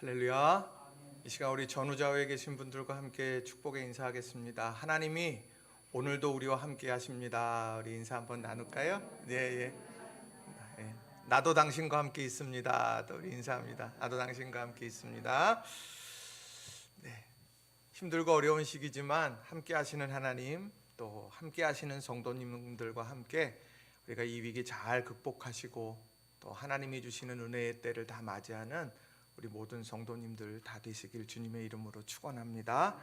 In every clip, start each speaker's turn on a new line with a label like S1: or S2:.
S1: 할렐루야. 이 시간 우리 전우좌우에 계신 분들과 함께 축복의 인사하겠습니다. 하나님이 오늘도 우리와 함께 하십니다. 우리 인사 한번 나눌까요? 네. 나도 당신과 함께 있습니다. 또 우리 인사합니다. 나도 당신과 함께 있습니다. 네. 힘들고 어려운 시기지만 함께 하시는 하나님, 또 함께 하시는 성도님들과 함께 우리가 이 위기 잘 극복하시고 또 하나님이 주시는 은혜의 때를 다 맞이하는 우리 모든 성도님들 다 되시길 주님의 이름으로 축원합니다.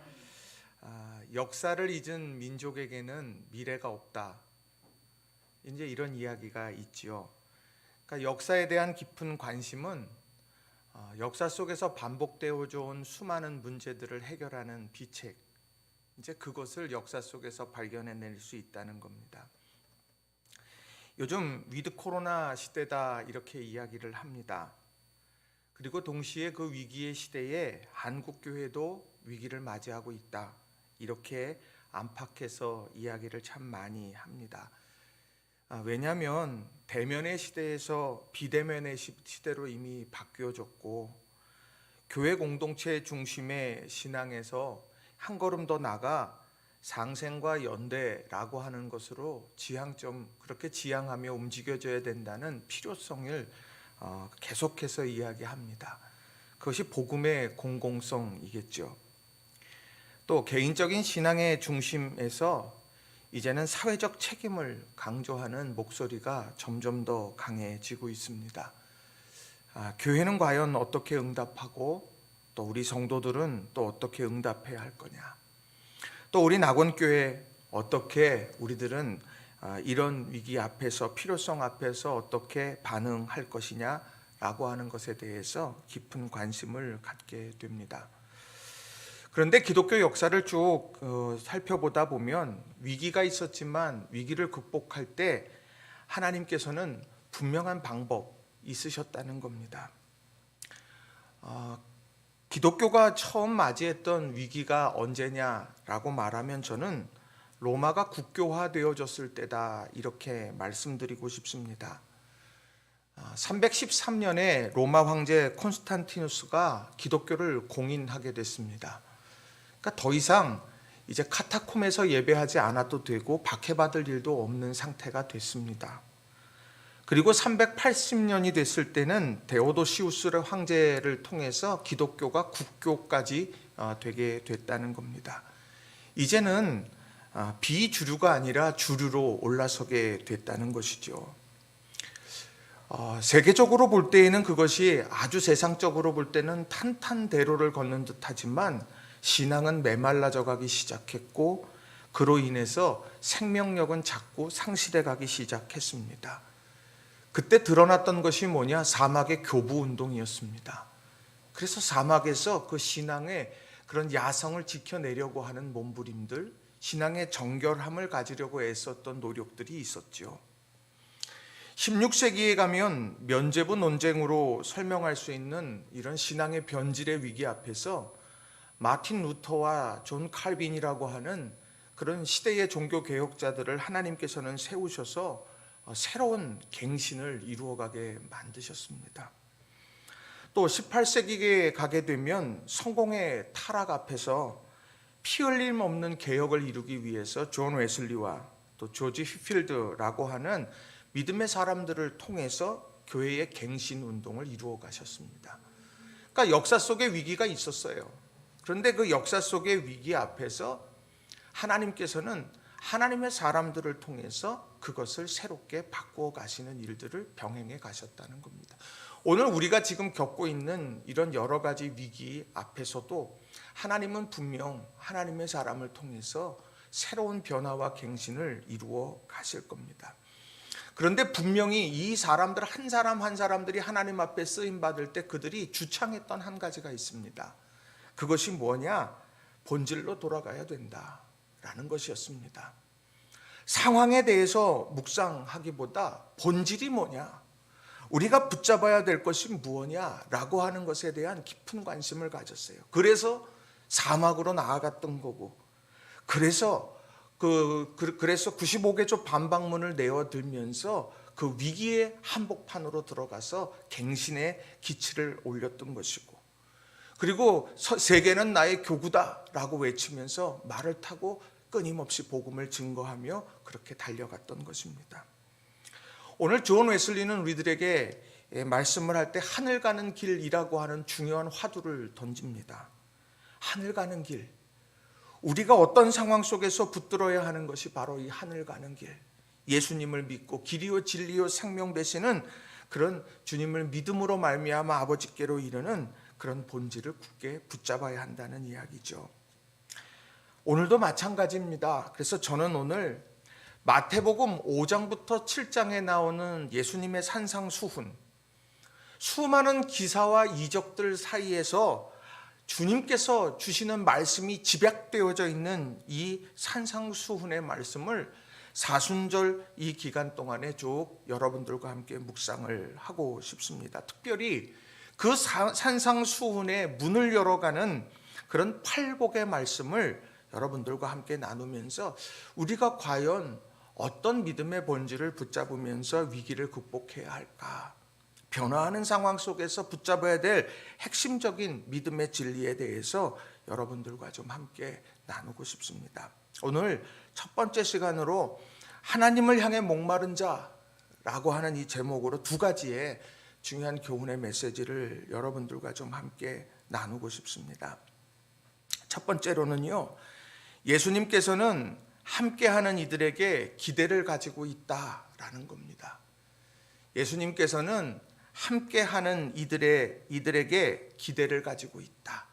S1: 역사를 잊은 민족에게는 미래가 없다. 이제 이런 이야기가 있지요. 그러니까 역사에 대한 깊은 관심은 역사 속에서 반복되어져 온 수많은 문제들을 해결하는 비책, 이제 그것을 역사 속에서 발견해낼 수 있다는 겁니다. 요즘 위드 코로나 시대다 이렇게 이야기를 합니다. 그리고 동시에 그 위기의 시대에 한국교회도 위기를 맞이하고 있다, 이렇게 안팎에서 이야기를 참 많이 합니다. 왜냐하면 대면의 시대에서 비대면의 시대로 이미 바뀌어졌고, 교회 공동체 중심의 신앙에서 한 걸음 더 나가 상생과 연대라고 하는 것으로 그렇게 지향하며 움직여져야 된다는 필요성을 계속해서 이야기합니다. 그것이 복음의 공공성이겠죠. 또 개인적인 신앙의 중심에서 이제는 사회적 책임을 강조하는 목소리가 점점 더 강해지고 있습니다. 교회는 과연 어떻게 응답하고 또 우리 성도들은 또 어떻게 응답해야 할 거냐, 또 우리 낙원교회 어떻게 우리들은 이런 위기 앞에서, 필요성 앞에서 어떻게 반응할 것이냐라고 하는 것에 대해서 깊은 관심을 갖게 됩니다. 그런데 기독교 역사를 쭉 살펴보다 보면 위기가 있었지만 위기를 극복할 때 하나님께서는 분명한 방법 있으셨다는 겁니다. 기독교가 처음 맞이했던 위기가 언제냐라고 말하면 저는 로마가 국교화되어졌을 때다, 이렇게 말씀드리고 싶습니다. 313년에 로마 황제 콘스탄티누스가 기독교를 공인하게 됐습니다. 그러니까 더 이상 이제 카타콤에서 예배하지 않아도 되고 박해받을 일도 없는 상태가 됐습니다. 그리고 380년이 됐을 때는 데오도시우스 황제를 통해서 기독교가 국교까지 되게 됐다는 겁니다. 이제는 비주류가 아니라 주류로 올라서게 됐다는 것이죠. 세계적으로 볼 때에는 그것이 아주 세상적으로 볼 때는 탄탄대로를 걷는 듯하지만 신앙은 메말라져 가기 시작했고, 그로 인해서 생명력은 자꾸 상실해 가기 시작했습니다. 그때 드러났던 것이 뭐냐? 사막의 교부운동이었습니다. 그래서 사막에서 그 신앙의 그런 야성을 지켜내려고 하는 몸부림들, 신앙의 정결함을 가지려고 애썼던 노력들이 있었죠. 16세기에 가면 면죄부 논쟁으로 설명할 수 있는 이런 신앙의 변질의 위기 앞에서 마틴 루터와 존 칼빈이라고 하는 그런 시대의 종교 개혁자들을 하나님께서는 세우셔서 새로운 갱신을 이루어가게 만드셨습니다. 또 18세기에 가게 되면 성공의 타락 앞에서 피 흘림 없는 개혁을 이루기 위해서 존 웨슬리와 또 조지 휘필드라고 하는 믿음의 사람들을 통해서 교회의 갱신 운동을 이루어 가셨습니다. 그러니까 역사 속에 위기가 있었어요. 그런데 그 역사 속의 위기 앞에서 하나님께서는 하나님의 사람들을 통해서 그것을 새롭게 바꾸어 가시는 일들을 병행해 가셨다는 겁니다. 오늘 우리가 지금 겪고 있는 이런 여러 가지 위기 앞에서도 하나님은 분명 하나님의 사람을 통해서 새로운 변화와 갱신을 이루어 가실 겁니다. 그런데 분명히 이 사람들 한 사람 한 사람들이 하나님 앞에 쓰임 받을 때 그들이 주창했던 한 가지가 있습니다. 그것이 뭐냐? 본질로 돌아가야 된다라는 것이었습니다. 상황에 대해서 묵상하기보다 본질이 뭐냐, 우리가 붙잡아야 될 것이 무엇냐라고 하는 것에 대한 깊은 관심을 가졌어요. 그래서 사막으로 나아갔던 거고, 그래서 95개조 반박문을 내어들면서 그 위기의 한복판으로 들어가서 갱신의 기치를 올렸던 것이고, 그리고 세계는 나의 교구다라고 외치면서 말을 타고 끊임없이 복음을 증거하며 그렇게 달려갔던 것입니다. 오늘 존 웨슬리는 우리들에게 말씀을 할 때 하늘 가는 길이라고 하는 중요한 화두를 던집니다. 하늘 가는 길. 우리가 어떤 상황 속에서 붙들어야 하는 것이 바로 이 하늘 가는 길. 예수님을 믿고 길이요 진리요 생명 되시는 그런 주님을 믿음으로 말미암아 아버지께로 이르는 그런 본질을 굳게 붙잡아야 한다는 이야기죠. 오늘도 마찬가지입니다. 그래서 저는 오늘 마태복음 5장부터 7장에 나오는 예수님의 산상수훈, 수많은 기사와 이적들 사이에서 주님께서 주시는 말씀이 집약되어져 있는 이 산상수훈의 말씀을 사순절 이 기간 동안에 쭉 여러분들과 함께 묵상을 하고 싶습니다. 특별히 그 산상수훈의 문을 열어가는 그런 팔복의 말씀을 여러분들과 함께 나누면서 우리가 과연 어떤 믿음의 본질을 붙잡으면서 위기를 극복해야 할까? 변화하는 상황 속에서 붙잡아야 될 핵심적인 믿음의 진리에 대해서 여러분들과 좀 함께 나누고 싶습니다. 오늘 첫 번째 시간으로 하나님을 향해 목마른 자라고 하는 이 제목으로 두 가지의 중요한 교훈의 메시지를 여러분들과 좀 함께 나누고 싶습니다. 첫 번째로는요, 예수님께서는 함께하는 이들에게 기대를 가지고 있다라는 겁니다. 예수님께서는 함께하는 이들에게 기대를 가지고 있다.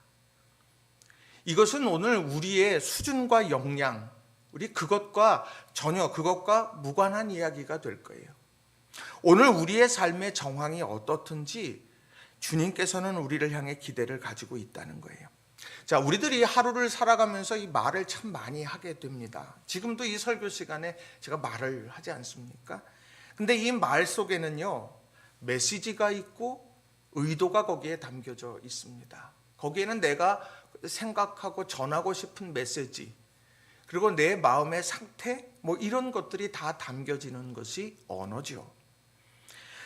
S1: 이것은 오늘 우리의 수준과 역량, 우리 그것과 무관한 이야기가 될 거예요. 오늘 우리의 삶의 정황이 어떻든지 주님께서는 우리를 향해 기대를 가지고 있다는 거예요. 자, 우리들이 하루를 살아가면서 이 말을 참 많이 하게 됩니다. 지금도 이 설교 시간에 제가 말을 하지 않습니까? 근데 이 말 속에는요, 메시지가 있고 의도가 거기에 담겨져 있습니다. 거기에는 내가 생각하고 전하고 싶은 메시지, 그리고 내 마음의 상태, 이런 것들이 다 담겨지는 것이 언어죠.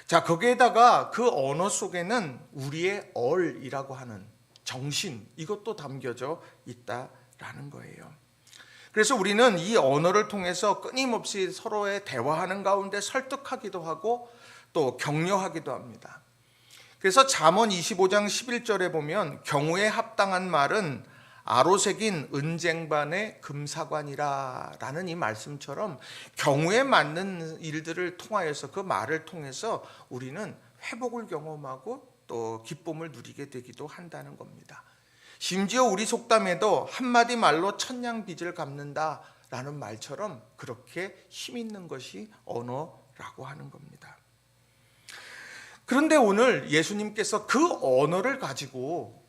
S1: 자, 거기에다가 그 언어 속에는 우리의 얼이라고 하는 정신, 이것도 담겨져 있다라는 거예요. 그래서 우리는 이 언어를 통해서 끊임없이 서로의 대화하는 가운데 설득하기도 하고 또 격려하기도 합니다. 그래서 잠언 25장 11절에 보면 경우에 합당한 말은 아로새긴 은쟁반의 금사관이라 라는 이 말씀처럼 경우에 맞는 일들을 통하여서 그 말을 통해서 우리는 회복을 경험하고 또 기쁨을 누리게 되기도 한다는 겁니다. 심지어 우리 속담에도 한마디 말로 천냥 빚을 갚는다라는 말처럼 그렇게 힘 있는 것이 언어라고 하는 겁니다. 그런데 오늘 예수님께서 그 언어를 가지고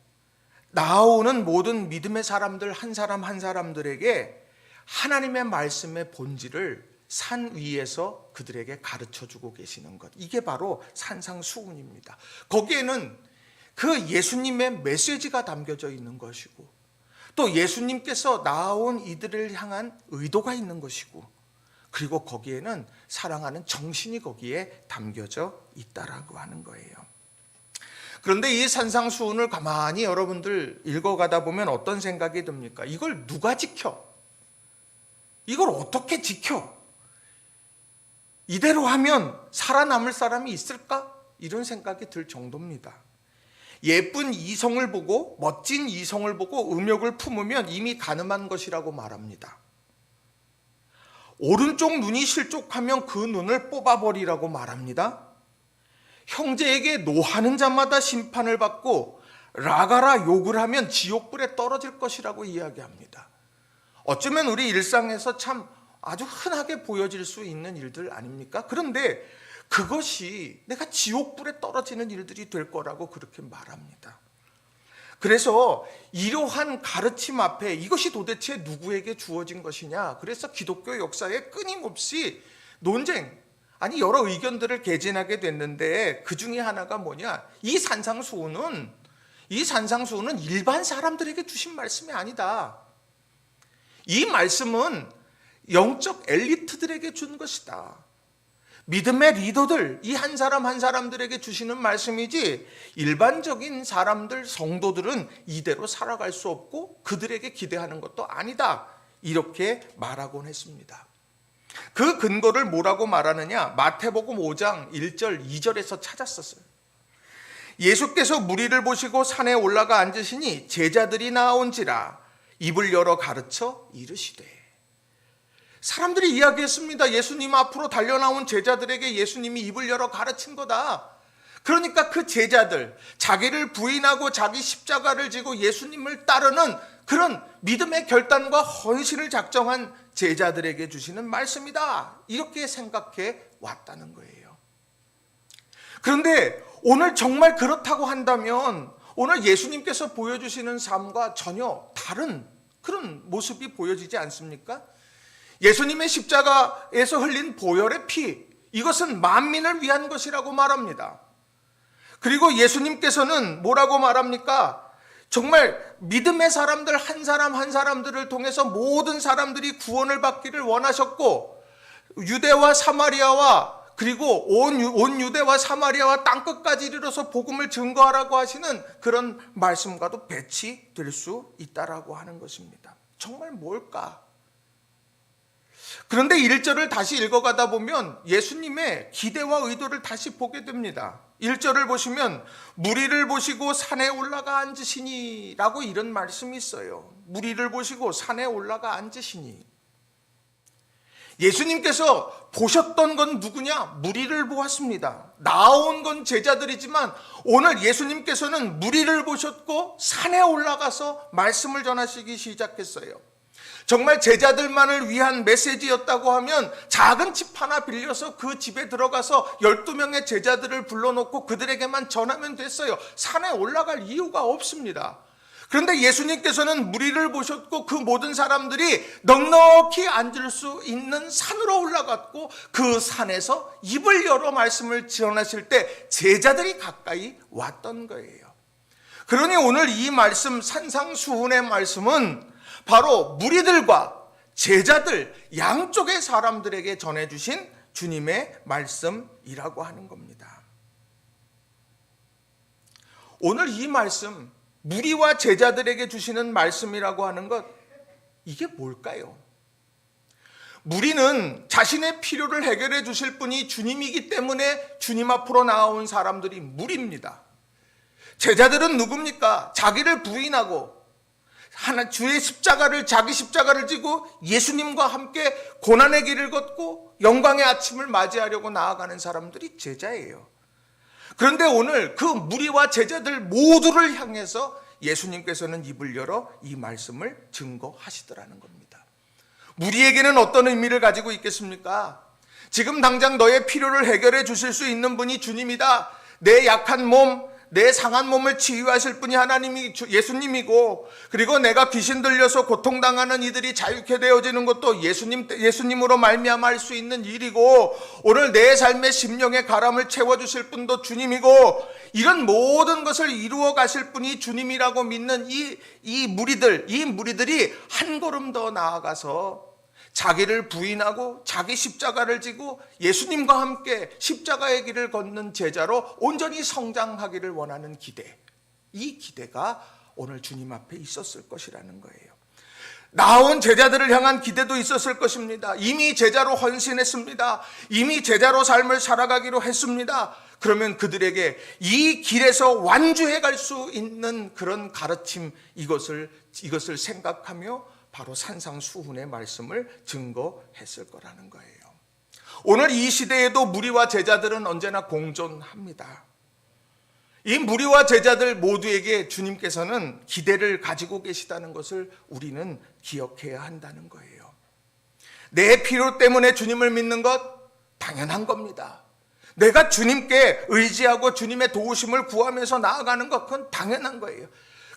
S1: 나오는 모든 믿음의 사람들 한 사람 한 사람들에게 하나님의 말씀의 본질을 산 위에서 그들에게 가르쳐주고 계시는 것, 이게 바로 산상수훈입니다. 거기에는 그 예수님의 메시지가 담겨져 있는 것이고 또 예수님께서 나온 이들을 향한 의도가 있는 것이고 그리고 거기에는 사랑하는 정신이 거기에 담겨져 있다라고 하는 거예요. 그런데 이 산상수훈을 가만히 여러분들 읽어가다 보면 어떤 생각이 듭니까? 이걸 누가 지켜? 이걸 어떻게 지켜? 이대로 하면 살아남을 사람이 있을까? 이런 생각이 들 정도입니다. 예쁜 이성을 보고 멋진 이성을 보고 음욕을 품으면 이미 가늠한 것이라고 말합니다. 오른쪽 눈이 실족하면 그 눈을 뽑아버리라고 말합니다. 형제에게 노하는 자마다 심판을 받고 라가라 욕을 하면 지옥불에 떨어질 것이라고 이야기합니다. 어쩌면 우리 일상에서 참 아주 흔하게 보여질 수 있는 일들 아닙니까? 그런데 그것이 내가 지옥불에 떨어지는 일들이 될 거라고 그렇게 말합니다. 그래서 이러한 가르침 앞에 이것이 도대체 누구에게 주어진 것이냐? 그래서 기독교 역사에 끊임없이 논쟁, 아니 여러 의견들을 개진하게 됐는데 그 중에 하나가 뭐냐? 이 산상수훈은 일반 사람들에게 주신 말씀이 아니다. 이 말씀은 영적 엘리트들에게 준 것이다. 믿음의 리더들, 이 한 사람 한 사람들에게 주시는 말씀이지 일반적인 사람들, 성도들은 이대로 살아갈 수 없고 그들에게 기대하는 것도 아니다. 이렇게 말하곤 했습니다. 그 근거를 뭐라고 말하느냐? 마태복음 5장 1절, 2절에서 찾았었어요. 예수께서 무리를 보시고 산에 올라가 앉으시니 제자들이 나온지라 입을 열어 가르쳐 이르시되. 사람들이 이야기했습니다. 예수님 앞으로 달려나온 제자들에게 예수님이 입을 열어 가르친 거다. 그러니까 그 제자들, 자기를 부인하고 자기 십자가를 지고 예수님을 따르는 그런 믿음의 결단과 헌신을 작정한 제자들에게 주시는 말씀이다. 이렇게 생각해 왔다는 거예요. 그런데 오늘 정말 그렇다고 한다면 오늘 예수님께서 보여주시는 삶과 전혀 다른 그런 모습이 보여지지 않습니까? 예수님의 십자가에서 흘린 보혈의 피, 이것은 만민을 위한 것이라고 말합니다. 그리고 예수님께서는 뭐라고 말합니까? 정말 믿음의 사람들 한 사람 한 사람들을 통해서 모든 사람들이 구원을 받기를 원하셨고, 유대와 사마리아와 그리고 온 유대와 사마리아와 땅끝까지 이르러서 복음을 증거하라고 하시는 그런 말씀과도 배치될 수 있다라고 하는 것입니다. 정말 뭘까? 그런데 1절을 다시 읽어가다 보면 예수님의 기대와 의도를 다시 보게 됩니다. 1절을 보시면 무리를 보시고 산에 올라가 앉으시니 라고 이런 말씀이 있어요. 무리를 보시고 산에 올라가 앉으시니. 예수님께서 보셨던 건 누구냐? 무리를 보았습니다. 나온 건 제자들이지만 오늘 예수님께서는 무리를 보셨고 산에 올라가서 말씀을 전하시기 시작했어요. 정말 제자들만을 위한 메시지였다고 하면 작은 집 하나 빌려서 그 집에 들어가서 12명의 제자들을 불러놓고 그들에게만 전하면 됐어요. 산에 올라갈 이유가 없습니다. 그런데 예수님께서는 무리를 보셨고 그 모든 사람들이 넉넉히 앉을 수 있는 산으로 올라갔고 그 산에서 입을 열어 말씀을 전하실 때 제자들이 가까이 왔던 거예요. 그러니 오늘 이 말씀, 산상수훈의 말씀은 바로 무리들과 제자들 양쪽의 사람들에게 전해주신 주님의 말씀이라고 하는 겁니다. 오늘 이 말씀, 무리와 제자들에게 주시는 말씀이라고 하는 것, 이게 뭘까요? 무리는 자신의 필요를 해결해 주실 분이 주님이기 때문에 주님 앞으로 나온 사람들이 무리입니다. 제자들은 누굽니까? 자기를 부인하고 하나 주의 십자가를, 자기 십자가를 지고 예수님과 함께 고난의 길을 걷고 영광의 아침을 맞이하려고 나아가는 사람들이 제자예요. 그런데 오늘 그 무리와 제자들 모두를 향해서 예수님께서는 입을 열어 이 말씀을 증거하시더라는 겁니다. 무리에게는 어떤 의미를 가지고 있겠습니까? 지금 당장 너의 필요를 해결해 주실 수 있는 분이 주님이다. 내 약한 몸, 내 상한 몸을 치유하실 분이 하나님이 예수님이고, 그리고 내가 귀신 들려서 고통당하는 이들이 자유케 되어지는 것도 예수님으로 말미암아 할 수 있는 일이고, 오늘 내 삶의 심령의 가람을 채워주실 분도 주님이고, 이런 모든 것을 이루어 가실 분이 주님이라고 믿는 이 무리들이 한 걸음 더 나아가서 자기를 부인하고 자기 십자가를 지고 예수님과 함께 십자가의 길을 걷는 제자로 온전히 성장하기를 원하는 기대, 이 기대가 오늘 주님 앞에 있었을 것이라는 거예요. 나온 제자들을 향한 기대도 있었을 것입니다. 이미 제자로 헌신했습니다. 이미 제자로 삶을 살아가기로 했습니다. 그러면 그들에게 이 길에서 완주해 갈 수 있는 그런 가르침, 이것을 생각하며 바로 산상수훈의 말씀을 증거했을 거라는 거예요. 오늘 이 시대에도 무리와 제자들은 언제나 공존합니다. 이 무리와 제자들 모두에게 주님께서는 기대를 가지고 계시다는 것을 우리는 기억해야 한다는 거예요. 내 필요 때문에 주님을 믿는 것 당연한 겁니다. 내가 주님께 의지하고 주님의 도우심을 구하면서 나아가는 것, 그건 당연한 거예요.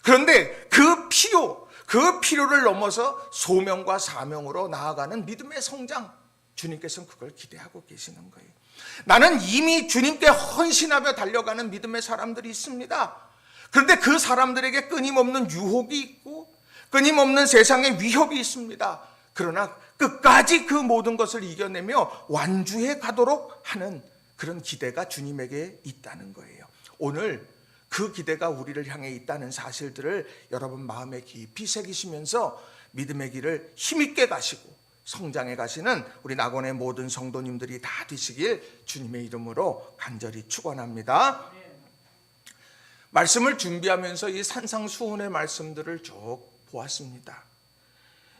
S1: 그런데 그 필요를 넘어서 소명과 사명으로 나아가는 믿음의 성장, 주님께서는 그걸 기대하고 계시는 거예요. 나는 이미 주님께 헌신하며 달려가는 믿음의 사람들이 있습니다. 그런데 그 사람들에게 끊임없는 유혹이 있고 끊임없는 세상의 위협이 있습니다. 그러나 끝까지 그 모든 것을 이겨내며 완주해 가도록 하는 그런 기대가 주님에게 있다는 거예요. 오늘 그 기대가 우리를 향해 있다는 사실들을 여러분 마음에 깊이 새기시면서 믿음의 길을 힘있게 가시고 성장해 가시는 우리 낙원의 모든 성도님들이 다 되시길 주님의 이름으로 간절히 축원합니다. 말씀을 준비하면서 이 산상수훈의 말씀들을 쭉 보았습니다.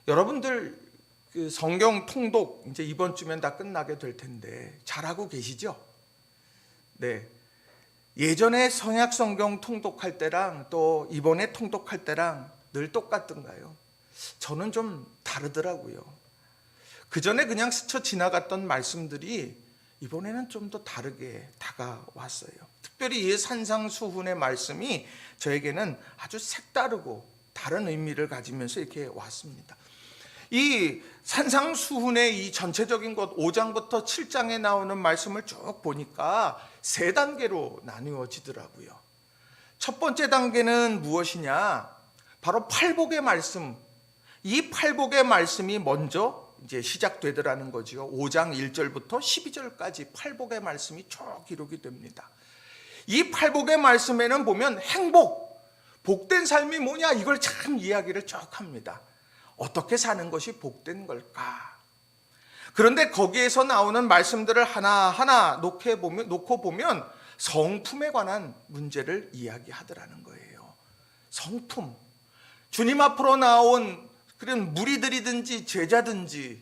S1: 여러분들 그 성경 통독 이제 이번 주면 다 끝나게 될 텐데 잘하고 계시죠? 네. 예전에 성약 성경 통독할 때랑 또 이번에 통독할 때랑 늘 똑같던가요? 저는 좀 다르더라고요. 그 전에 그냥 스쳐 지나갔던 말씀들이 이번에는 좀 더 다르게 다가왔어요. 특별히 이 산상수훈의 말씀이 저에게는 아주 색다르고 다른 의미를 가지면서 이렇게 왔습니다. 이 산상수훈의 이 전체적인 것 5장부터 7장에 나오는 말씀을 쭉 보니까 세 단계로 나누어지더라고요. 첫 번째 단계는 무엇이냐? 바로 팔복의 말씀. 이 팔복의 말씀이 먼저 이제 시작되더라는 거죠. 5장 1절부터 12절까지 팔복의 말씀이 쭉 기록이 됩니다. 이 팔복의 말씀에는 보면 행복, 복된 삶이 뭐냐 이걸 참 이야기를 쭉 합니다. 어떻게 사는 것이 복된 걸까? 그런데 거기에서 나오는 말씀들을 하나하나 놓고 보면 성품에 관한 문제를 이야기하더라는 거예요. 성품. 주님 앞으로 나온 그런 무리들이든지 제자든지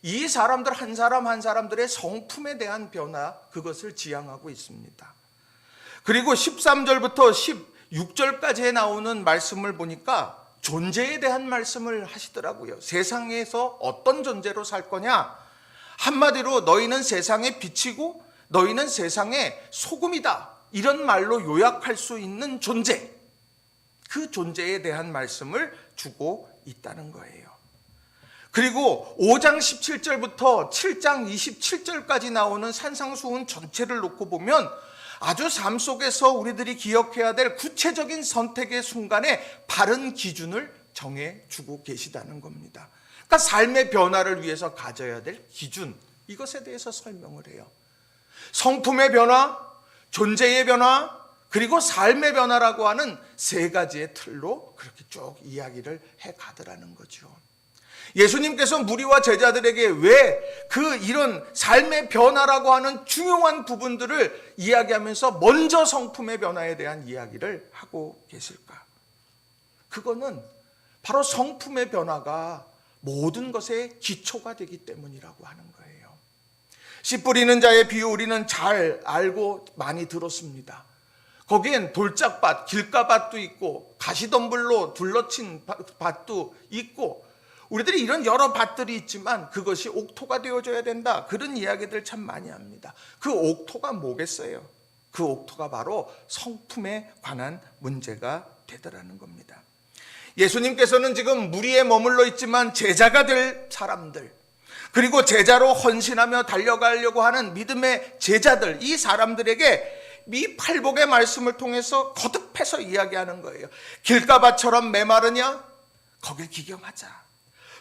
S1: 이 사람들 한 사람 한 사람들의 성품에 대한 변화, 그것을 지향하고 있습니다. 그리고 13절부터 16절까지에 나오는 말씀을 보니까 존재에 대한 말씀을 하시더라고요. 세상에서 어떤 존재로 살 거냐? 한마디로 너희는 세상의 빛이고 너희는 세상의 소금이다. 이런 말로 요약할 수 있는 존재. 그 존재에 대한 말씀을 주고 있다는 거예요. 그리고 5장 17절부터 7장 27절까지 나오는 산상수훈 전체를 놓고 보면 아주 삶 속에서 우리들이 기억해야 될 구체적인 선택의 순간에 바른 기준을 정해주고 계시다는 겁니다. 그러니까 삶의 변화를 위해서 가져야 될 기준, 이것에 대해서 설명을 해요. 성품의 변화, 존재의 변화, 그리고 삶의 변화라고 하는 세 가지의 틀로 그렇게 쭉 이야기를 해가더라는 거죠. 예수님께서 무리와 제자들에게 왜 이런 삶의 변화라고 하는 중요한 부분들을 이야기하면서 먼저 성품의 변화에 대한 이야기를 하고 계실까? 그거는 바로 성품의 변화가 모든 것의 기초가 되기 때문이라고 하는 거예요. 씨 뿌리는 자의 비유 우리는 잘 알고 많이 들었습니다. 거기엔 돌짝밭, 길가밭도 있고 가시덤불로 둘러친 밭도 있고 우리들이 이런 여러 밭들이 있지만 그것이 옥토가 되어줘야 된다. 그런 이야기들 참 많이 합니다. 그 옥토가 뭐겠어요? 그 옥토가 바로 성품에 관한 문제가 되더라는 겁니다. 예수님께서는 지금 무리에 머물러 있지만 제자가 될 사람들, 그리고 제자로 헌신하며 달려가려고 하는 믿음의 제자들, 이 사람들에게 이 팔복의 말씀을 통해서 거듭해서 이야기하는 거예요. 길가밭처럼 메마르냐? 거길 기경하자.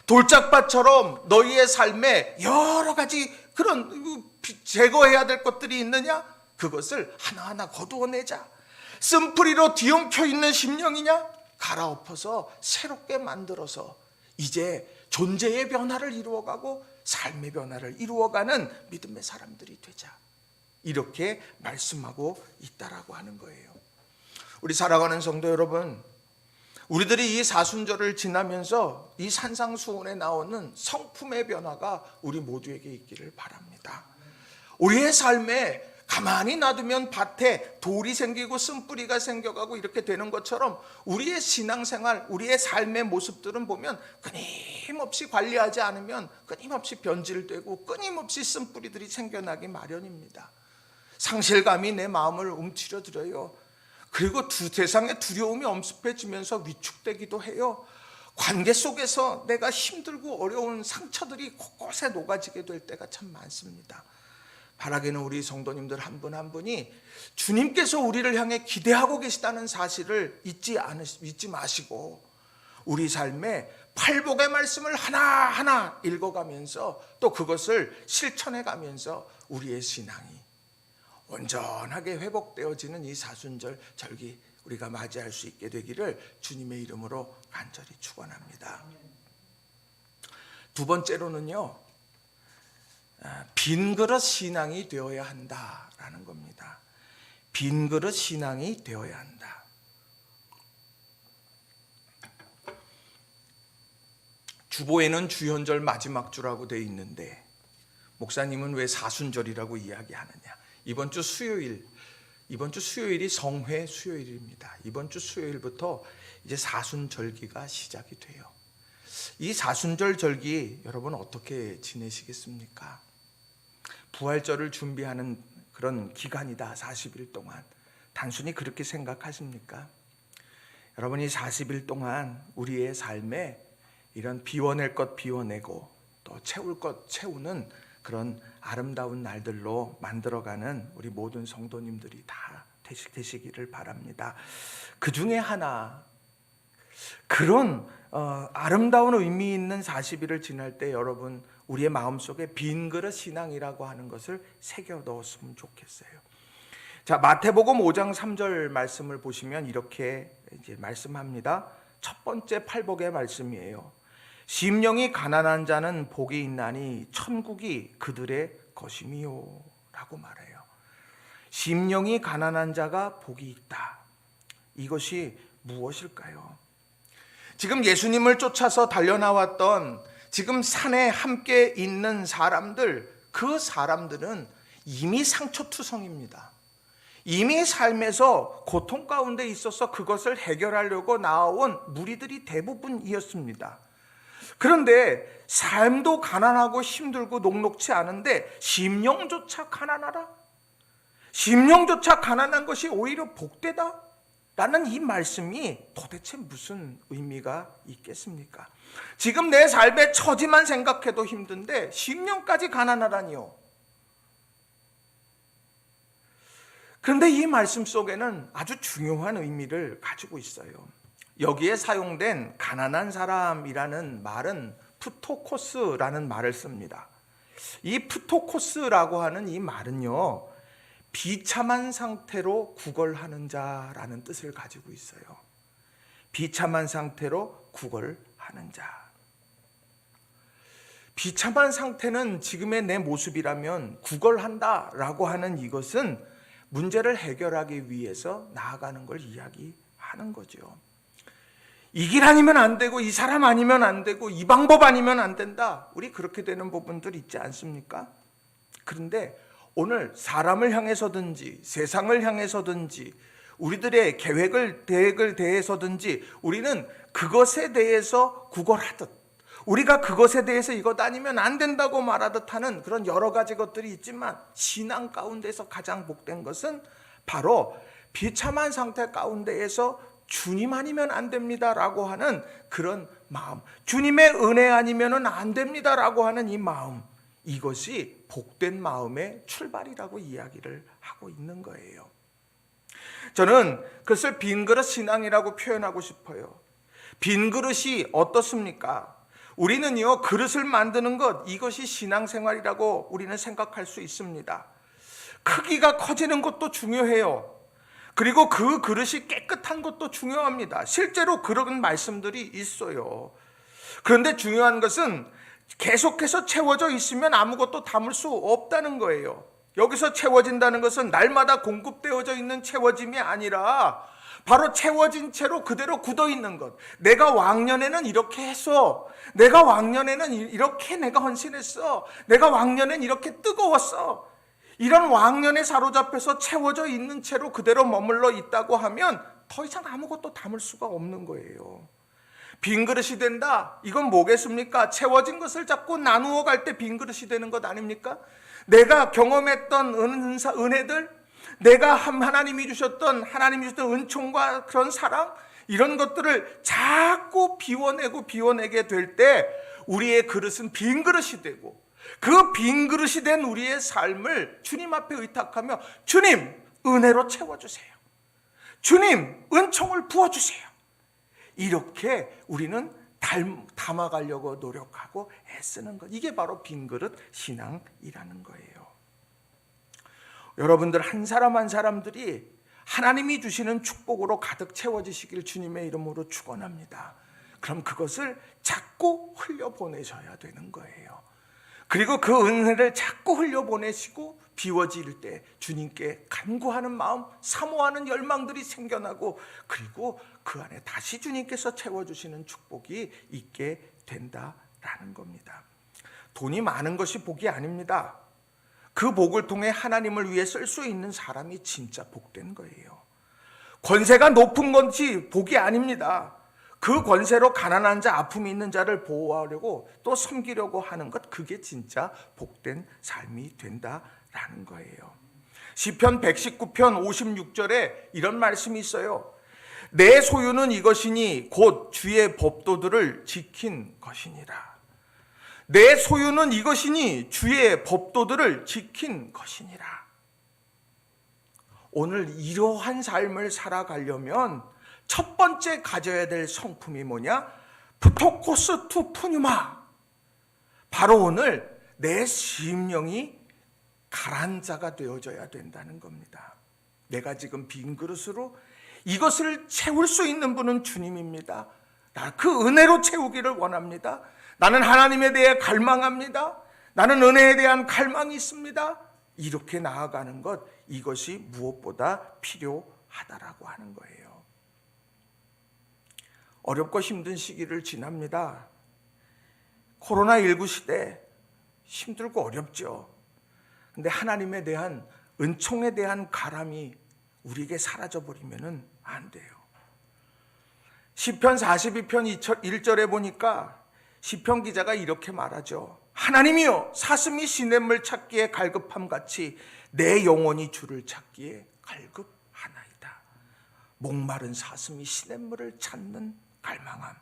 S1: 돌짝밭처럼 너희의 삶에 여러 가지 그런 제거해야 될 것들이 있느냐? 그것을 하나하나 거두어내자. 쓴뿌리로 뒤엉켜 있는 심령이냐? 갈아엎어서 새롭게 만들어서 이제 존재의 변화를 이루어가고 삶의 변화를 이루어가는 믿음의 사람들이 되자. 이렇게 말씀하고 있다라고 하는 거예요. 우리 살아가는 성도 여러분, 우리들이 이 사순절을 지나면서 이 산상수훈에 나오는 성품의 변화가 우리 모두에게 있기를 바랍니다. 우리의 삶에 가만히 놔두면 밭에 돌이 생기고 쓴뿌리가 생겨가고 이렇게 되는 것처럼 우리의 신앙생활, 우리의 삶의 모습들은 보면 끊임없이 관리하지 않으면 끊임없이 변질되고 끊임없이 쓴뿌리들이 생겨나기 마련입니다. 상실감이 내 마음을 움츠려들어요. 그리고 세상에 두려움이 엄습해지면서 위축되기도 해요. 관계 속에서 내가 힘들고 어려운 상처들이 곳곳에 녹아지게 될 때가 참 많습니다. 바라기는 우리 성도님들 한 분 한 분이 주님께서 우리를 향해 기대하고 계시다는 사실을 잊지 마시고 우리 삶에 팔복의 말씀을 하나하나 읽어가면서 또 그것을 실천해가면서 우리의 신앙이 온전하게 회복되어지는 이 사순절 절기 우리가 맞이할 수 있게 되기를 주님의 이름으로 간절히 축원합니다. 두 번째로는요, 빈그릇 신앙이 되어야 한다라는 겁니다. 빈그릇 신앙이 되어야 한다. 주보에는 주현절 마지막 주라고 되어 있는데 목사님은 왜 사순절이라고 이야기하느냐? 이번 주 수요일이 성회 수요일입니다. 이번 주 수요일부터 이제 사순절기가 시작이 돼요. 이 사순절 절기 여러분 어떻게 지내시겠습니까? 부활절을 준비하는 그런 기간이다. 40일 동안. 단순히 그렇게 생각하십니까? 여러분 이 40일 동안 우리의 삶에 이런 비워낼 것 비워내고 또 채울 것 채우는 그런 아름다운 날들로 만들어가는 우리 모든 성도님들이 다 되시기를 바랍니다. 그 중에 하나 그런 아름다운 의미 있는 40일을 지날 때 여러분 우리의 마음속에 빈그릇 신앙이라고 하는 것을 새겨 넣었으면 좋겠어요. 자, 마태복음 5장 3절 말씀을 보시면 이렇게 이제 말씀합니다. 첫 번째 팔복의 말씀이에요. 심령이 가난한 자는 복이 있나니 천국이 그들의 것임이요 라고 말해요. 심령이 가난한 자가 복이 있다. 이것이 무엇일까요? 지금 예수님을 쫓아서 달려나왔던 지금 산에 함께 있는 사람들, 그 사람들은 이미 상처투성입니다. 이미 삶에서 고통 가운데 있어서 그것을 해결하려고 나온 무리들이 대부분이었습니다. 그런데 삶도 가난하고 힘들고 녹록치 않은데 심령조차 가난하라? 심령조차 가난한 것이 오히려 복되다? 라는 이 말씀이 도대체 무슨 의미가 있겠습니까? 지금 내 삶의 처지만 생각해도 힘든데 심령까지 가난하다니요. 그런데 이 말씀 속에는 아주 중요한 의미를 가지고 있어요. 여기에 사용된 가난한 사람이라는 말은 프토코스라는 말을 씁니다. 이 프토코스라고 하는 이 말은요, 비참한 상태로 구걸하는 자라는 뜻을 가지고 있어요. 비참한 상태로 구걸하는 자. 비참한 상태는 지금의 내 모습이라면 구걸한다라고 하는 이것은 문제를 해결하기 위해서 나아가는 걸 이야기하는 거죠. 이 길 아니면 안 되고 이 사람 아니면 안 되고 이 방법 아니면 안 된다. 우리 그렇게 되는 부분들 있지 않습니까? 그런데 오늘 사람을 향해서든지 세상을 향해서든지 우리들의 계획을 대해서든지 우리는 그것에 대해서 구걸하듯 우리가 그것에 대해서 이것 아니면 안 된다고 말하듯 하는 그런 여러 가지 것들이 있지만 신앙 가운데서 가장 복된 것은 바로 비참한 상태 가운데에서 주님 아니면 안 됩니다라고 하는 그런 마음, 주님의 은혜 아니면 안 됩니다라고 하는 이 마음, 이것이 복된 마음의 출발이라고 이야기를 하고 있는 거예요. 저는 그것을 빈그릇 신앙이라고 표현하고 싶어요. 빈그릇이 어떻습니까? 우리는요, 그릇을 만드는 것, 이것이 신앙생활이라고 우리는 생각할 수 있습니다. 크기가 커지는 것도 중요해요. 그리고 그 그릇이 깨끗한 것도 중요합니다. 실제로 그런 말씀들이 있어요. 그런데 중요한 것은 계속해서 채워져 있으면 아무것도 담을 수 없다는 거예요. 여기서 채워진다는 것은 날마다 공급되어져 있는 채워짐이 아니라 바로 채워진 채로 그대로 굳어 있는 것. 내가 왕년에는 이렇게 했어. 내가 왕년에는 이렇게 내가 헌신했어. 내가 왕년엔 이렇게 뜨거웠어. 이런 왕년에 사로잡혀서 채워져 있는 채로 그대로 머물러 있다고 하면 더 이상 아무것도 담을 수가 없는 거예요. 빈 그릇이 된다. 이건 뭐겠습니까? 채워진 것을 자꾸 나누어 갈 때 빈 그릇이 되는 것 아닙니까? 내가 경험했던 은혜들, 내가 하나님이 주셨던 은총과 그런 사랑, 이런 것들을 자꾸 비워내게 될 때 우리의 그릇은 빈 그릇이 되고, 그 빈 그릇이 된 우리의 삶을 주님 앞에 의탁하며 주님 은혜로 채워주세요. 주님 은총을 부어주세요. 이렇게 우리는 담아가려고 노력하고 애쓰는 것. 이게 바로 빈그릇 신앙이라는 거예요. 여러분들 한 사람 한 사람들이 하나님이 주시는 축복으로 가득 채워지시길 주님의 이름으로 축원합니다. 그럼 그것을 자꾸 흘려보내셔야 되는 거예요. 그리고 그 은혜를 자꾸 흘려보내시고 비워질 때 주님께 간구하는 마음, 사모하는 열망들이 생겨나고, 그리고 그 안에 다시 주님께서 채워주시는 축복이 있게 된다라는 겁니다. 돈이 많은 것이 복이 아닙니다. 그 복을 통해 하나님을 위해 쓸 수 있는 사람이 진짜 복된 거예요. 권세가 높은 것이 복이 아닙니다. 그 권세로 가난한 자, 아픔이 있는 자를 보호하려고 또 섬기려고 하는 것, 그게 진짜 복된 삶이 된다라는 거예요. 시편 119편 56절에 이런 말씀이 있어요. 내 소유는 이것이니 곧 주의 법도들을 지킨 것이니라. 내 소유는 이것이니 주의 법도들을 지킨 것이니라. 오늘 이러한 삶을 살아가려면 첫 번째 가져야 될 성품이 뭐냐? 프토코스 투 푸뉴마. 바로 오늘 내 심령이 가라앉아가 되어져야 된다는 겁니다. 내가 지금 빈 그릇으로 이것을 채울 수 있는 분은 주님입니다. 그 은혜로 채우기를 원합니다. 나는 하나님에 대해 갈망합니다. 나는 은혜에 대한 갈망이 있습니다. 이렇게 나아가는 것, 이것이 무엇보다 필요하다라고 하는 거예요. 어렵고 힘든 시기를 지납니다. 코로나19 시대 힘들고 어렵죠. 근데 하나님에 대한 은총에 대한 가람이 우리에게 사라져버리면 안 돼요. 시편 42편 1절에 보니까 시편 기자가 이렇게 말하죠. 하나님이여, 사슴이 시냇물 찾기에 갈급함같이 내 영혼이 주를 찾기에 갈급하나이다. 목마른 사슴이 시냇물을 찾는 갈망함.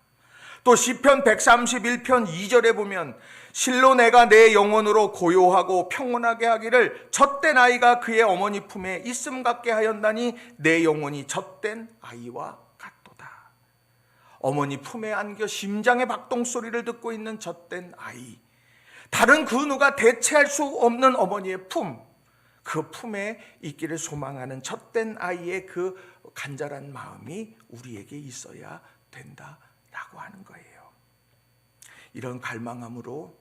S1: 또 시편 131편 2절에 보면 실로 내가 내 영혼으로 고요하고 평온하게 하기를 젖된 아이가 그의 어머니 품에 있음 같게 하였나니 내 영혼이 젖된 아이와 같도다. 어머니 품에 안겨 심장의 박동 소리를 듣고 있는 젖된 아이, 다른 그 누가 대체할 수 없는 어머니의 품, 그 품에 있기를 소망하는 젖된 아이의 그 간절한 마음이 우리에게 있어야 된다라고 하는 거예요. 이런 갈망함으로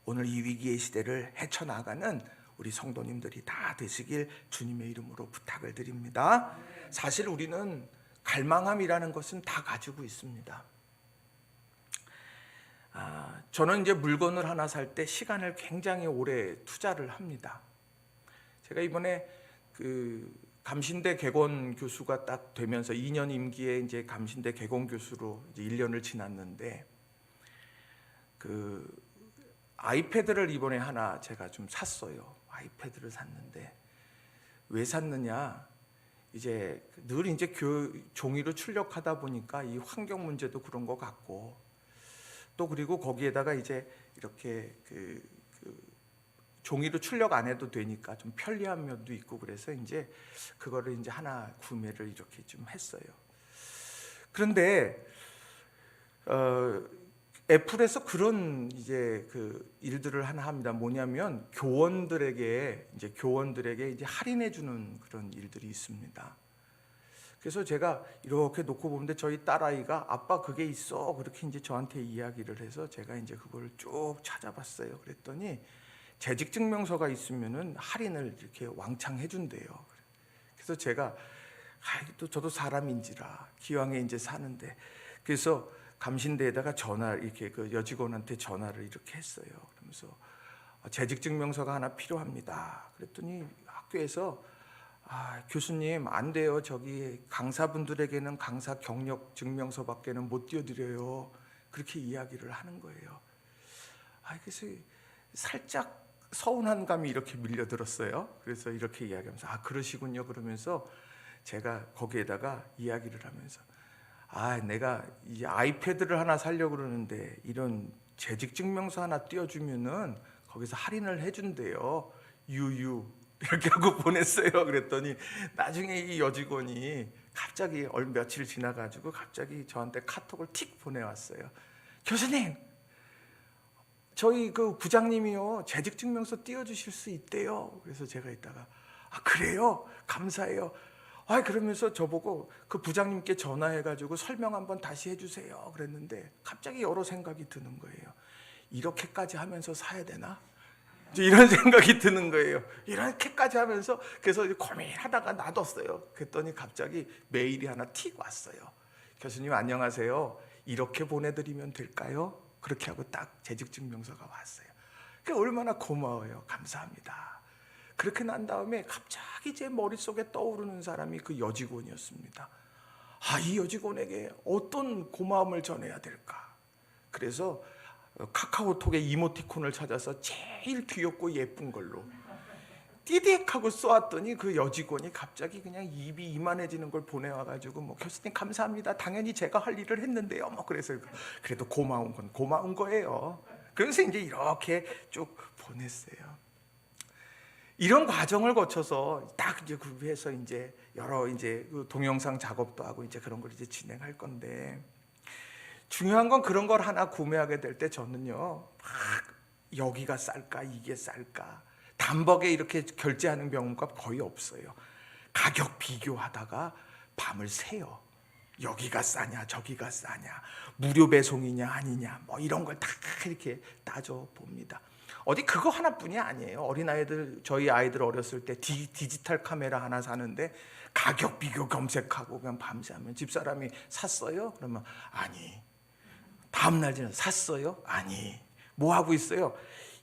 S1: 오늘 이 위기의 시대를 헤쳐나가는 우리 성도님들이 다 되시길 주님의 이름으로 부탁을 드립니다. 사실 우리는 갈망함이라는 것은 다 가지고 있습니다. 저는 이제 물건을 하나 살 때 시간을 굉장히 오래 투자를 합니다. 제가 이번에 감신대 개건 교수가 딱 되면서 2년 임기에 이제 감신대 개건 교수로 이제 1년을 지났는데, 아이패드를 이번에 하나 제가 좀 샀어요. 아이패드를 샀는데 왜 샀느냐? 이제 늘 이제 종이로 출력하다 보니까 이 환경 문제도 그런 것 같고, 또 그리고 거기에다가 이제 이렇게 종이로 출력 안 해도 되니까 좀 편리한 면도 있고, 그래서 이제 그거를 이제 하나 구매를 이렇게 좀 했어요. 그런데 애플에서 그런 이제 일들을 하나 합니다. 뭐냐면 교원들에게 이제 할인해 주는 그런 일들이 있습니다. 그래서 제가 이렇게 놓고 보는데 저희 딸아이가 아빠 그게 있어, 그렇게 이제 저한테 이야기를 해서 제가 이제 그걸 쭉 찾아봤어요. 그랬더니 재직증명서가 있으면은 할인을 이렇게 왕창 해준대요. 그래서 제가 또 저도 사람인지라 기왕에 이제 사는데, 그래서 감신대에다가 이렇게 여직원한테 전화를 이렇게 했어요. 그러면서 재직증명서가 하나 필요합니다. 그랬더니 학교에서 교수님 안 돼요. 저기 강사분들에게는 강사 경력 증명서밖에는 못 띄워드려요. 그렇게 이야기를 하는 거예요. 그래서 살짝 서운한 감이 이렇게 밀려들었어요. 그래서 이렇게 이야기하면서 그러시군요. 그러면서 제가 거기에다가 이야기를 하면서 내가 이 아이패드를 하나 사려고 그러는데 이런 재직증명서 하나 띄워주면은 거기서 할인을 해준대요. 유유 이렇게 하고 보냈어요. 그랬더니 나중에 이 여직원이 갑자기 며칠 지나가지고 갑자기 저한테 카톡을 틱 보내왔어요. 교수님, 저희 그 부장님이요 재직증명서 띄워주실 수 있대요. 그래서 제가 이따가 아 그래요? 감사해요. 아 그러면서 저보고 그 부장님께 전화해가지고 설명 한번 다시 해주세요. 그랬는데 갑자기 여러 생각이 드는 거예요. 이렇게까지 하면서 사야 되나? 이제 이런 생각이 드는 거예요. 이렇게까지 하면서 그래서 고민하다가 놔뒀어요. 그랬더니 갑자기 메일이 하나 틱 왔어요. 교수님 안녕하세요. 이렇게 보내드리면 될까요? 그렇게 하고 딱 재직증명서가 왔어요. 그게 얼마나 고마워요. 감사합니다. 그렇게 난 다음에 갑자기 제 머릿속에 떠오르는 사람이 그 여직원이었습니다. 아, 이 여직원에게 어떤 고마움을 전해야 될까? 그래서 카카오톡에 이모티콘을 찾아서 제일 귀엽고 예쁜 걸로 띠딕하고 쏘았더니 그 여직원이 갑자기 그냥 입이 이만해지는 걸 보내와가지고 뭐 교수님 감사합니다. 당연히 제가 할 일을 했는데요. 뭐 그래서 그래도 고마운 건 고마운 거예요. 그래서 이제 이렇게 쭉 보냈어요. 이런 과정을 거쳐서 딱 이제 그룹에서 이제 여러 이제 그 동영상 작업도 하고 이제 그런 걸 이제 진행할 건데 중요한 건 그런 걸 하나 구매하게 될 때 저는요 막 여기가 쌀까 이게 쌀까 단박에 이렇게 결제하는 경우가 거의 없어요. 가격 비교하다가 밤을 새요. 여기가 싸냐 저기가 싸냐 무료 배송이냐 아니냐 뭐 이런 걸 다 이렇게 따져 봅니다. 어디 그거 하나뿐이 아니에요. 어린아이들 저희 아이들 어렸을 때 디지털 카메라 하나 사는데 가격 비교 검색하고 그냥 밤새 하면 집사람이 샀어요? 그러면 아니. 다음날 지나 샀어요? 아니. 뭐 하고 있어요?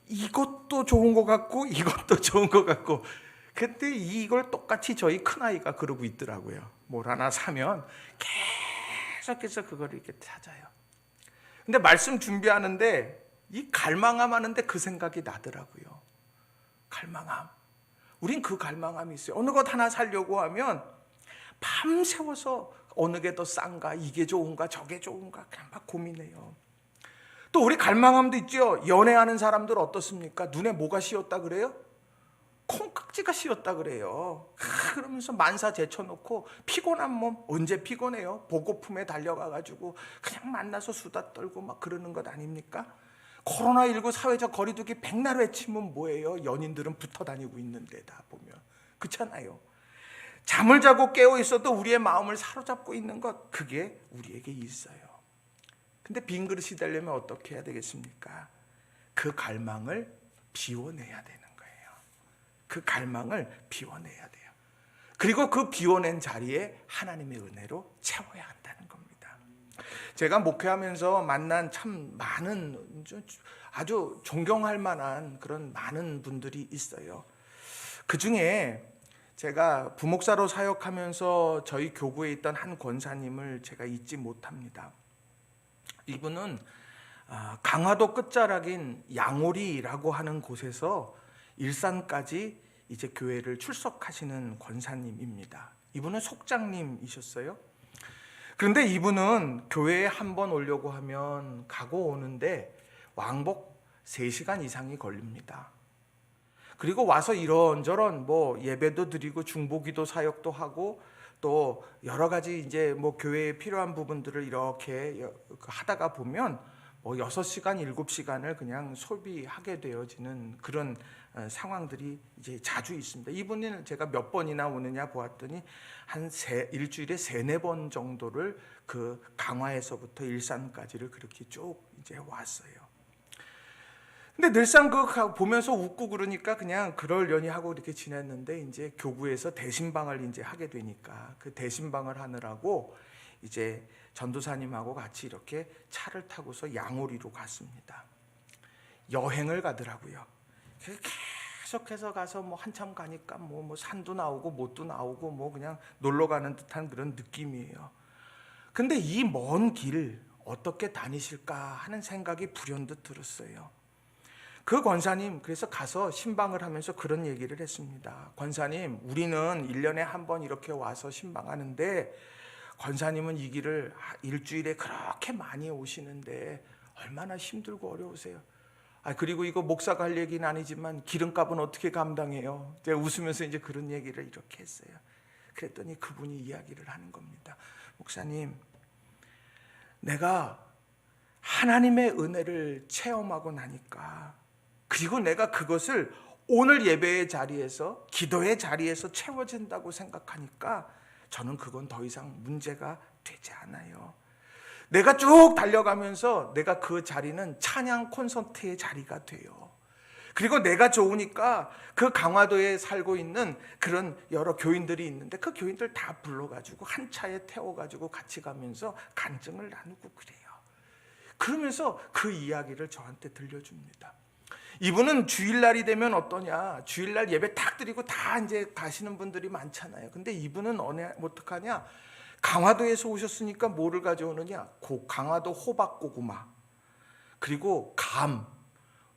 S1: 이것도 좋은 것 같고 이것도 좋은 것 같고 근데 이걸 똑같이 저희 큰아이가 그러고 있더라고요. 뭘 하나 사면 계속해서 그걸 이렇게 찾아요. 근데 말씀 준비하는데 이 갈망함 하는데 그 생각이 나더라고요. 갈망함. 우린 그 갈망함이 있어요. 어느 것 하나 사려고 하면 밤새워서 어느 게 더 싼가 이게 좋은가 저게 좋은가 그냥 막 고민해요. 또 우리 갈망함도 있죠. 연애하는 사람들 어떻습니까? 눈에 뭐가 씌었다 그래요? 콩깍지가 씌었다 그래요. 그러면서 만사 제쳐놓고 피곤한 몸 언제 피곤해요? 보고품에 달려가가지고 그냥 만나서 수다 떨고 막 그러는 것 아닙니까? 코로나19 사회적 거리두기 백날 외치면 뭐예요? 연인들은 붙어 다니고 있는데 다 보면 그렇잖아요. 잠을 자고 깨어 있어도 우리의 마음을 사로잡고 있는 것 그게 우리에게 있어요. 근데 빈 그릇이 되려면 어떻게 해야 되겠습니까? 그 갈망을 비워내야 되는 거예요. 그 갈망을 비워내야 돼요. 그리고 그 비워낸 자리에 하나님의 은혜로 채워야 한다는 겁니다. 제가 목회하면서 만난 참 많은 아주 존경할 만한 그런 많은 분들이 있어요. 그 중에 제가 부목사로 사역하면서 저희 교구에 있던 한 권사님을 제가 잊지 못합니다. 이분은 강화도 끝자락인 양오리라고 하는 곳에서 일산까지 이제 교회를 출석하시는 권사님입니다. 이분은 속장님이셨어요. 그런데 이분은 교회에 한 번 오려고 하면 가고 오는데 왕복 3시간 이상이 걸립니다. 그리고 와서 이런저런 뭐 예배도 드리고 중보기도 사역도 하고 또 여러 가지 이제 뭐 교회에 필요한 부분들을 이렇게 하다가 보면 뭐 6시간, 7시간을 그냥 소비하게 되어지는 그런 상황들이 이제 자주 있습니다. 이분은 제가 몇 번이나 오느냐 보았더니 일주일에 3-4번 정도를 그 강화에서부터 일산까지를 그렇게 쭉 이제 왔어요. 근데 늘상 그거 보면서 웃고 그러니까 그냥 그러려니 하고 이렇게 지냈는데 이제 교구에서 대신방을 이제 하게 되니까 그 대신방을 하느라고 이제 전도사님하고 같이 이렇게 차를 타고서 양오리로 갔습니다. 여행을 가더라고요. 계속해서 가서 뭐 한참 가니까 뭐 산도 나오고 못도 나오고 뭐 그냥 놀러 가는 듯한 그런 느낌이에요. 근데 이 먼 길 어떻게 다니실까 하는 생각이 불현듯 들었어요. 그 권사님 그래서 가서 신방을 하면서 그런 얘기를 했습니다. 권사님 우리는 1년에 한 번 이렇게 와서 신방하는데 권사님은 이 길을 일주일에 그렇게 많이 오시는데 얼마나 힘들고 어려우세요. 그리고 이거 목사가 할 얘기는 아니지만 기름값은 어떻게 감당해요? 제가 웃으면서 이제 그런 얘기를 이렇게 했어요. 그랬더니 그분이 이야기를 하는 겁니다. 목사님, 내가 하나님의 은혜를 체험하고 나니까, 그리고 내가 그것을 오늘 예배의 자리에서, 기도의 자리에서 채워진다고 생각하니까 저는 그건 더 이상 문제가 되지 않아요. 내가 쭉 달려가면서 내가 그 자리는 찬양 콘서트의 자리가 돼요. 그리고 내가 좋으니까 그 강화도에 살고 있는 그런 여러 교인들이 있는데 그 교인들 다 불러가지고 한 차에 태워가지고 같이 가면서 간증을 나누고 그래요. 그러면서 그 이야기를 저한테 들려줍니다. 이분은 주일날이 되면 어떠냐, 주일날 예배 딱 드리고 다 이제 가시는 분들이 많잖아요. 근데 이분은 어떡하냐, 강화도에서 오셨으니까 뭐를 가져오느냐, 강화도 호박고구마, 그리고 감,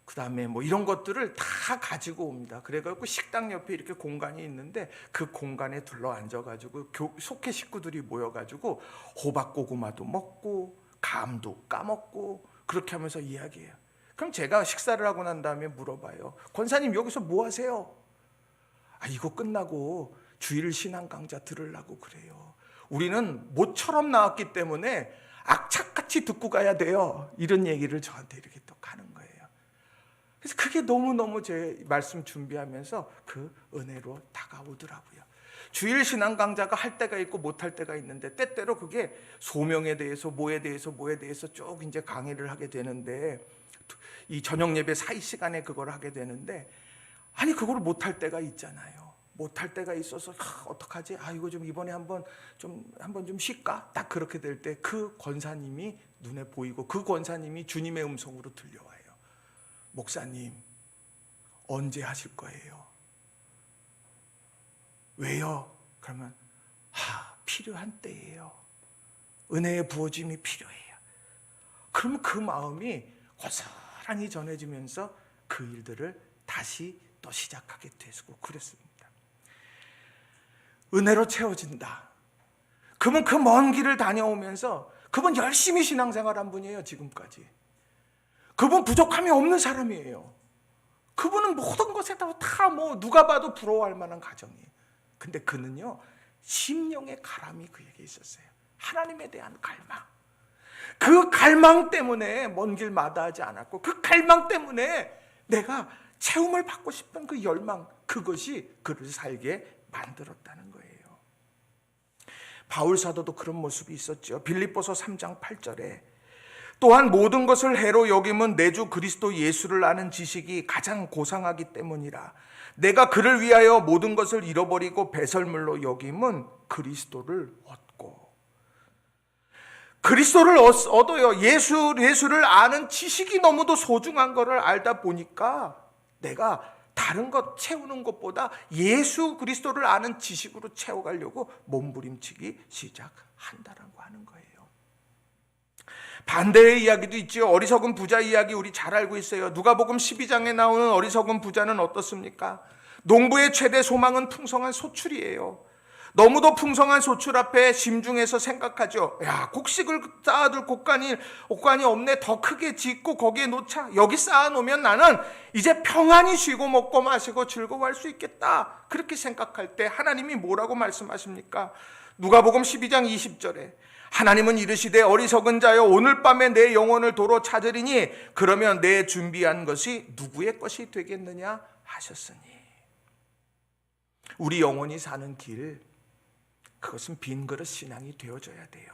S1: 그 다음에 뭐 이런 것들을 다 가지고 옵니다. 그래가지고 식당 옆에 이렇게 공간이 있는데 그 공간에 둘러 앉아가지고 속회 식구들이 모여가지고 호박고구마도 먹고 감도 까먹고 그렇게 하면서 이야기해요. 그럼 제가 식사를 하고 난 다음에 물어봐요. 권사님, 여기서 뭐 하세요? 이거 끝나고 주일 신앙 강좌 들으려고 그래요. 우리는 모처럼 나왔기 때문에 악착같이 듣고 가야 돼요. 이런 얘기를 저한테 이렇게 또 하는 거예요. 그래서 그게 너무너무 제 말씀 준비하면서 그 은혜로 다가오더라고요. 주일 신앙 강좌가 할 때가 있고 못 할 때가 있는데, 때때로 그게 소명에 대해서 뭐에 대해서 쭉 이제 강의를 하게 되는데, 이 저녁 예배 사이 시간에 그걸 하게 되는데, 그걸 못 할 때가 있잖아요. 못 할 때가 있어서 어떡하지? 이거 좀 이번에 한번 좀 쉴까? 딱 그렇게 될 때 그 권사님이 눈에 보이고 그 권사님이 주님의 음성으로 들려와요. 목사님, 언제 하실 거예요? 왜요? 그러면 필요한 때예요. 은혜의 부어짐이 필요해요. 그러면 그 마음이 고스란히 전해지면서 그 일들을 다시 또 시작하게 되고 그랬습니다. 은혜로 채워진다. 그분 그 먼 길을 다녀오면서 그분 열심히 신앙생활한 분이에요. 지금까지. 그분 부족함이 없는 사람이에요. 그분은 모든 것에 다 누가 봐도 부러워할 만한 가정이에요. 근데 그는요, 심령의 가람이 그에게 있었어요. 하나님에 대한 갈망. 그 갈망 때문에 먼 길 마다하지 않았고, 그 갈망 때문에 내가 채움을 받고 싶은 그 열망, 그것이 그를 살게 만들었다는 거예요. 바울 사도도 그런 모습이 있었죠. 빌립보서 3장 8절에 또한 모든 것을 해로 여김은 내 주 그리스도 예수를 아는 지식이 가장 고상하기 때문이라. 내가 그를 위하여 모든 것을 잃어버리고 배설물로 여김은 그리스도를 얻고. 그리스도를 얻어요. 예수를 아는 지식이 너무도 소중한 것을 알다 보니까 내가 다른 것 채우는 것보다 예수 그리스도를 아는 지식으로 채워가려고 몸부림치기 시작한다라고 하는 거예요. 반대의 이야기도 있죠. 어리석은 부자 이야기 우리 잘 알고 있어요. 누가복음 12장에 나오는 어리석은 부자는 어떻습니까? 농부의 최대 소망은 풍성한 소출이에요. 너무도 풍성한 소출 앞에 심중해서 생각하죠. 곡식을 쌓아둘 곳간이 없네. 더 크게 짓고 거기에 놓자. 여기 쌓아놓으면 나는 이제 평안히 쉬고 먹고 마시고 즐거워할 수 있겠다. 그렇게 생각할 때 하나님이 뭐라고 말씀하십니까? 누가복음 12장 20절에 하나님은 이르시되 어리석은 자여 오늘 밤에 내 영혼을 도로 찾으리니 그러면 내 준비한 것이 누구의 것이 되겠느냐 하셨으니. 우리 영혼이 사는 길, 그것은 빈그릇 신앙이 되어져야 돼요.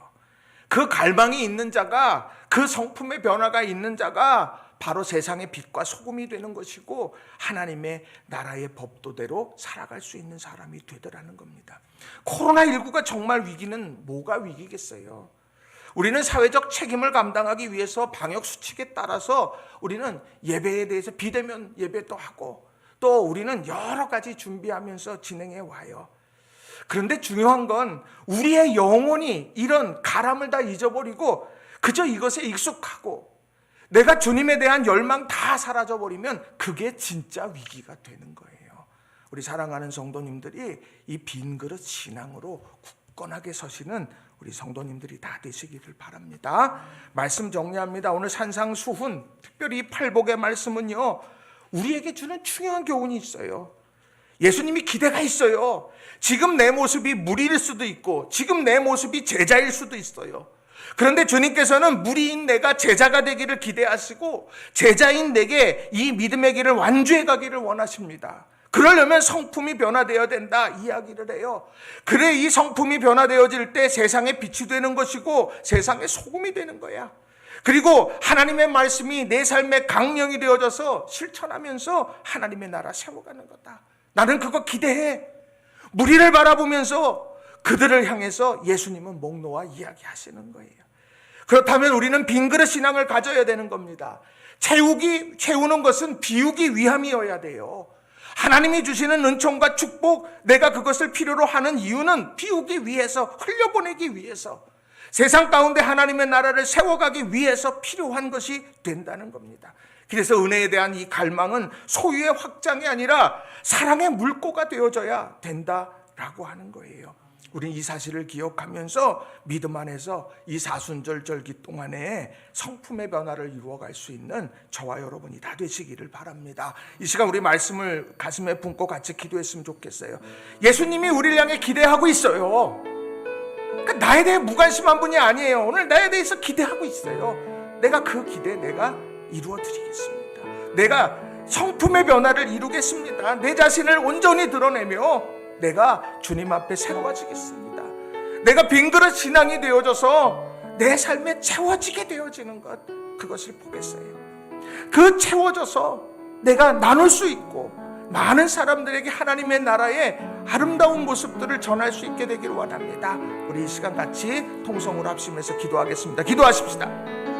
S1: 그 갈망이 있는 자가, 그 성품의 변화가 있는 자가 바로 세상의 빛과 소금이 되는 것이고 하나님의 나라의 법도대로 살아갈 수 있는 사람이 되더라는 겁니다. 코로나19가 정말 위기는 뭐가 위기겠어요? 우리는 사회적 책임을 감당하기 위해서 방역수칙에 따라서 우리는 예배에 대해서 비대면 예배도 하고 또 우리는 여러 가지 준비하면서 진행해 와요. 그런데 중요한 건 우리의 영혼이 이런 가람을 다 잊어버리고 그저 이것에 익숙하고 내가 주님에 대한 열망 다 사라져버리면 그게 진짜 위기가 되는 거예요. 우리 사랑하는 성도님들이 이 빈그릇 신앙으로 굳건하게 서시는 우리 성도님들이 다 되시기를 바랍니다. 말씀 정리합니다. 오늘 산상수훈, 특별히 팔복의 말씀은요, 우리에게 주는 중요한 교훈이 있어요. 예수님이 기대가 있어요. 지금 내 모습이 무리일 수도 있고 지금 내 모습이 제자일 수도 있어요. 그런데 주님께서는 무리인 내가 제자가 되기를 기대하시고 제자인 내게 이 믿음의 길을 완주해 가기를 원하십니다. 그러려면 성품이 변화되어야 된다 이야기를 해요. 그래 이 성품이 변화되어질 때 세상에 빛이 되는 것이고 세상의 소금이 되는 거야. 그리고 하나님의 말씀이 내 삶의 강령이 되어져서 실천하면서 하나님의 나라 세워가는 거다. 나는 그거 기대해. 무리를 바라보면서 그들을 향해서 예수님은 목 놓아 이야기하시는 거예요. 그렇다면 우리는 빈그릇 신앙을 가져야 되는 겁니다. 채우는 것은 비우기 위함이어야 돼요. 하나님이 주시는 은총과 축복, 내가 그것을 필요로 하는 이유는 비우기 위해서, 흘려보내기 위해서, 세상 가운데 하나님의 나라를 세워가기 위해서 필요한 것이 된다는 겁니다. 그래서 은혜에 대한 이 갈망은 소유의 확장이 아니라 사랑의 물꼬가 되어져야 된다라고 하는 거예요. 우리는 이 사실을 기억하면서 믿음 안에서 이 사순절절기 동안에 성품의 변화를 이루어갈 수 있는 저와 여러분이 다 되시기를 바랍니다. 이 시간 우리 말씀을 가슴에 품고 같이 기도했으면 좋겠어요. 예수님이 우리를 향해 기대하고 있어요. 그러니까 나에 대해 무관심한 분이 아니에요. 오늘 나에 대해서 기대하고 있어요. 내가 그 기대 내가 이루어 드리겠습니다. 내가 성품의 변화를 이루겠습니다. 내 자신을 온전히 드러내며 내가 주님 앞에 새로워지겠습니다. 내가 빈그릇 신앙이 되어져서 내 삶에 채워지게 되어지는 것, 그것을 보겠어요. 그 채워져서 내가 나눌 수 있고 많은 사람들에게 하나님의 나라의 아름다운 모습들을 전할 수 있게 되기를 원합니다. 우리 이 시간 같이 통성으로 합심해서 기도하겠습니다. 기도하십시다.